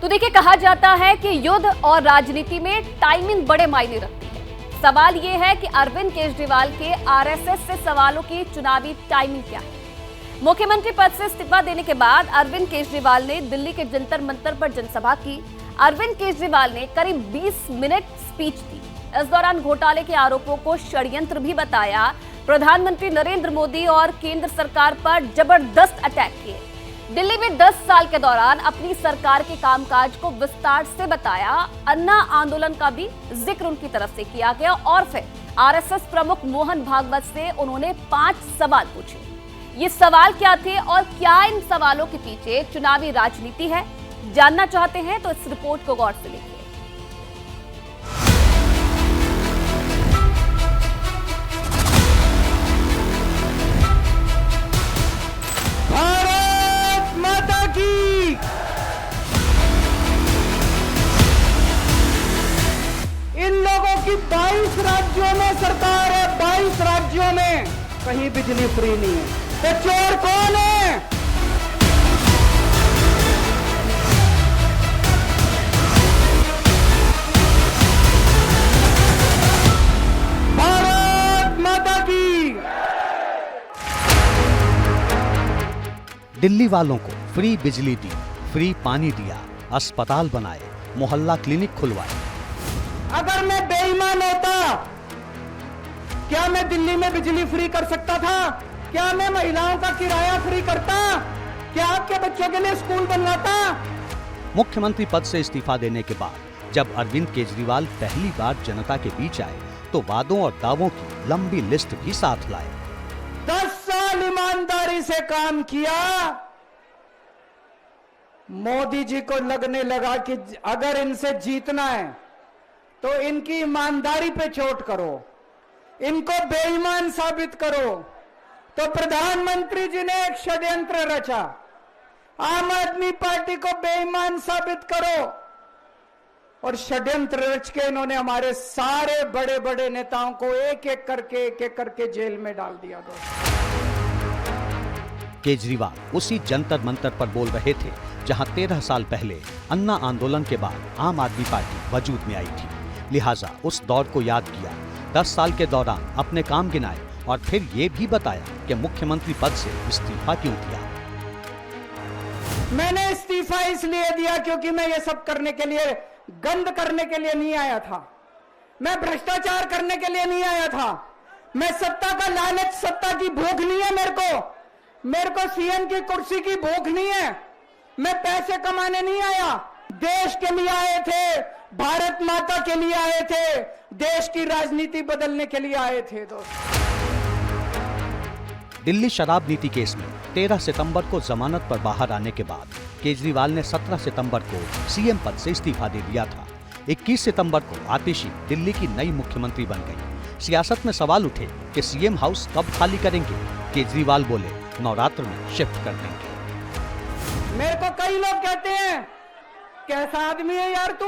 तो देखिए, कहा जाता है कि युद्ध और राजनीति में टाइमिंग बड़े मायने रखती है। सवाल यह है कि अरविंद केजरीवाल के आरएसएस से सवालों की चुनावी टाइमिंग क्या है। मुख्यमंत्री पद से इस्तीफा देने के बाद अरविंद केजरीवाल ने दिल्ली के जंतर मंतर पर जनसभा की। अरविंद केजरीवाल ने करीब 20 मिनट स्पीच दी। इस दौरान घोटाले के आरोपों को षड्यंत्र भी बताया। प्रधानमंत्री नरेंद्र मोदी और केंद्र सरकार पर जबरदस्त अटैक किए। दिल्ली में 10 साल के दौरान अपनी सरकार के कामकाज को विस्तार से बताया। अन्ना आंदोलन का भी जिक्र उनकी तरफ से किया गया और फिर आरएसएस प्रमुख मोहन भागवत से उन्होंने 5 सवाल पूछे। ये सवाल क्या थे और क्या इन सवालों के पीछे चुनावी राजनीति है, जानना चाहते हैं तो इस रिपोर्ट को गौर से देखिए। भारत माता की। इन लोगों की 22 राज्यों में सरकार है, 22 राज्यों में कहीं बिजली फ्री नहीं है। तो चोर कौन है? भारत माता की। दिल्ली वालों को फ्री बिजली दी, फ्री पानी दिया, अस्पताल बनाए, मोहल्ला क्लिनिक खुलवाए। अगर मैं बेईमान होता, क्या मैं दिल्ली में बिजली फ्री कर सकता था? क्या मैं महिलाओं का किराया फ्री करता? क्या आपके बच्चों के लिए स्कूल बनवाता? मुख्यमंत्री पद से इस्तीफा देने के बाद जब अरविंद केजरीवाल पहली बार जनता के बीच आए तो वादों और दावों की लंबी लिस्ट भी साथ लाए। 10 साल ईमानदारी से काम किया। मोदी जी को लगने लगा कि अगर इनसे जीतना है तो इनकी ईमानदारी पे चोट करो, इनको बेईमान साबित करो। तो प्रधानमंत्री जी ने एक षड्यंत्र रचा, आम आदमी पार्टी को बेईमान साबित करो। और षड्यंत्र रच के इन्होंने हमारे सारे बड़े बड़े नेताओं को एक एक करके जेल में डाल दिया। केजरीवाल उसी जंतर मंतर पर बोल रहे थे जहां 13 साल पहले अन्ना आंदोलन के बाद आम आदमी पार्टी वजूद में आई थी। लिहाजा उस दौर को याद किया, 10 साल के दौरान अपने काम गिनाए और फिर ये भी बताया कि मुख्यमंत्री पद से इस्तीफा क्यों दिया। मैंने इस्तीफा इसलिए दिया क्योंकि मैं ये सब करने के लिए, गंद करने के लिए नहीं आया था। मैं भ्रष्टाचार करने के लिए नहीं आया था। मैं सत्ता का लालच, सत्ता की भूख नहीं है मेरे को सीएम की कुर्सी की भूख नहीं है। मैं पैसे कमाने नहीं आया, देश के लिए आए थे, भारत माता के लिए आए थे, देश की राजनीति बदलने के लिए आए थे। दोस्त, दिल्ली शराब नीति केस में 13 सितंबर को जमानत पर बाहर आने के बाद केजरीवाल ने 17 सितंबर को सीएम पद से इस्तीफा दे दिया था। 21 सितंबर को आतिशी दिल्ली की नई मुख्यमंत्री बन गई। सियासत में सवाल उठे कि सीएम हाउस कब खाली करेंगे। केजरीवाल बोले, नवरात्र में शिफ्ट कर देंगे। मेरे को कई लोग कहते हैं, कैसा आदमी है यार तू,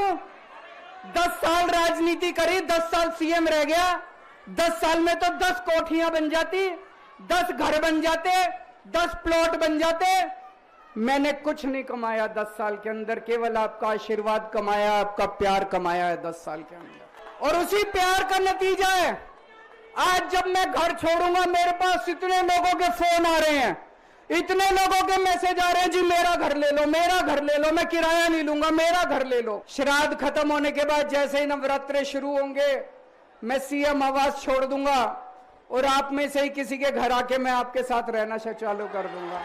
10 साल राजनीति करी, 10 साल सीएम रह गया, 10 साल में तो 10 कोठियां बन जाती, 10 घर बन जाते, 10 प्लॉट बन जाते। मैंने कुछ नहीं कमाया 10 साल के अंदर, केवल आपका आशीर्वाद कमाया, आपका प्यार कमाया है 10 साल के अंदर। और उसी प्यार का नतीजा है आज जब मैं घर छोड़ूंगा, मेरे पास इतने लोगों के फोन आ रहे हैं, इतने लोगों के मैसेज आ रहे हैं, जी मेरा घर ले लो, मेरा घर ले लो, मैं किराया नहीं लूंगा, मेरा घर ले लो। श्राद्ध खत्म होने के बाद जैसे ही नवरात्रे शुरू होंगे, मैं सीएम आवास छोड़ दूंगा और आप में से ही किसी के घर आके मैं आपके साथ रहना चालू कर दूंगा।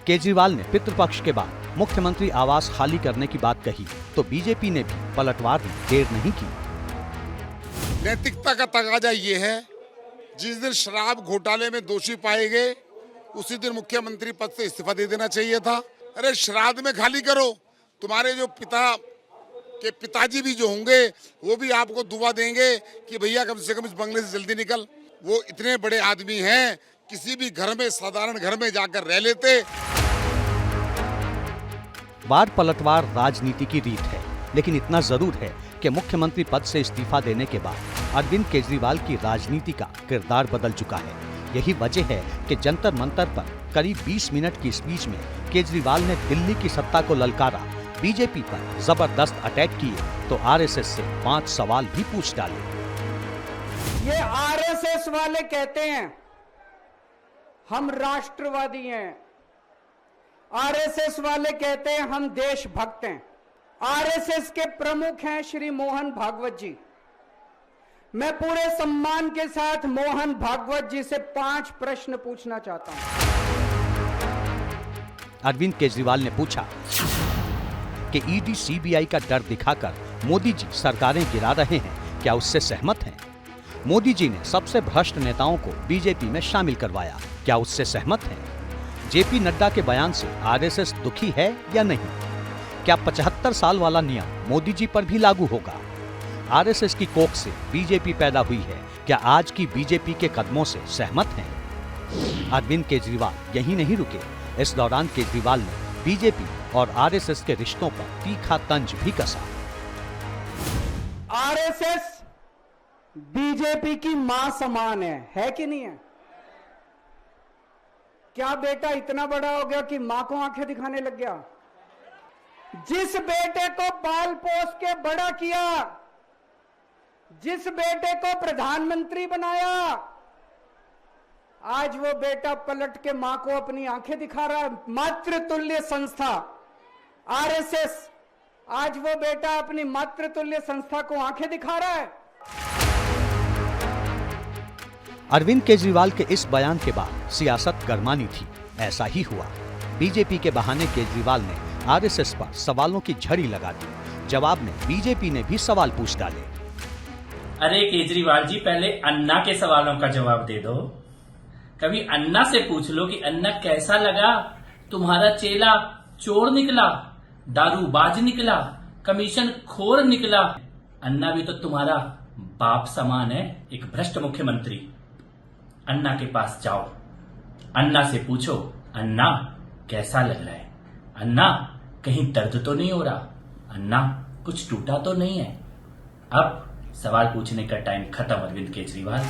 केजरीवाल ने पितृपक्ष के बाद मुख्यमंत्री आवास खाली करने की बात कही तो बीजेपी ने भी पलटवार में देर नहीं की। नैतिकता का तकाजा ये है, जिस दिन शराब घोटाले में दोषी पाए गए उसी दिन मुख्यमंत्री पद से इस्तीफा दे देना चाहिए था। अरे श्राद्ध में खाली करो, तुम्हारे जो पिताजी भी जो होंगे वो भी आपको दुआ देंगे कि भैया कम से कम इस बंगले से जल्दी निकल। वो इतने बड़े आदमी हैं, किसी भी घर में, साधारण घर में जाकर रह लेते। वार पलटवार राजनीति की रीत है, लेकिन इतना जरूर है कि मुख्यमंत्री पद से इस्तीफा देने के बाद अरविंद केजरीवाल की राजनीति का किरदार बदल चुका है। यही वजह है कि जंतर मंतर पर करीब 20 मिनट की स्पीच में केजरीवाल ने दिल्ली की सत्ता को ललकारा, बीजेपी पर जबरदस्त अटैक किए तो आरएसएस से 5 सवाल भी पूछ डाले। ये आरएसएस वाले कहते हैं हम राष्ट्रवादी हैं, आरएसएस वाले कहते हैं हम देशभक्त हैं। आरएसएस के प्रमुख हैं श्री मोहन भागवत जी। मैं पूरे सम्मान के साथ मोहन भागवत जी से 5 प्रश्न पूछना चाहता हूं। अरविंद केजरीवाल ने पूछा कि ईडी सीबीआई का डर दिखाकर मोदी जी सरकारें गिरा रहे हैं, क्या उससे सहमत हैं? मोदी जी ने सबसे भ्रष्ट नेताओं को बीजेपी में शामिल करवाया, क्या उससे सहमत हैं? जेपी नड्डा के बयान से आरएसएस दुखी है या नहीं? क्या 75 साल वाला नियम मोदी जी पर भी लागू होगा? आरएसएस की कोख से बीजेपी पैदा हुई है, क्या आज की बीजेपी के कदमों से सहमत हैं? अरविंद केजरीवाल यहीं नहीं रुके। इस दौरान केजरीवाल ने बीजेपी और आरएसएस के रिश्तों पर तीखा तंज भी कसा। आरएसएस बीजेपी की मां समान है कि नहीं है? क्या बेटा इतना बड़ा हो गया कि मां को आंखें दिखाने लग गया? जिस बेटे को पाल पोस के बड़ा किया, जिस बेटे को प्रधानमंत्री बनाया, आज वो बेटा पलट के मां को अपनी आंखें दिखा रहा है। मातृतुल्य संस्था आरएसएस, आज वो बेटा अपनी मातृतुल्य संस्था को आंखें दिखा रहा है। अरविंद केजरीवाल के इस बयान के बाद सियासत गरमानी थी। ऐसा ही हुआ। बीजेपी के बहाने केजरीवाल ने आरएसएस पर सवालों की झड़ी लगा दी। जवाब में बीजेपी ने भी सवाल पूछ डाले। अरे केजरीवाल जी, पहले अन्ना के सवालों का जवाब दे दो। कभी अन्ना से पूछ लो कि अन्ना कैसा लगा, तुम्हारा चेला चोर निकला, दारूबाज निकला, कमीशन खोर निकला। अन्ना भी तो तुम्हारा बाप समान है, एक भ्रष्ट मुख्यमंत्री। अन्ना के पास जाओ, अन्ना से पूछो, अन्ना कैसा लग रहा है? अन्ना कहीं दर्द तो नहीं हो रहा? अन्ना कुछ टूटा तो नहीं है? अब सवाल पूछने का टाइम खत्म अरविंद केजरीवाल।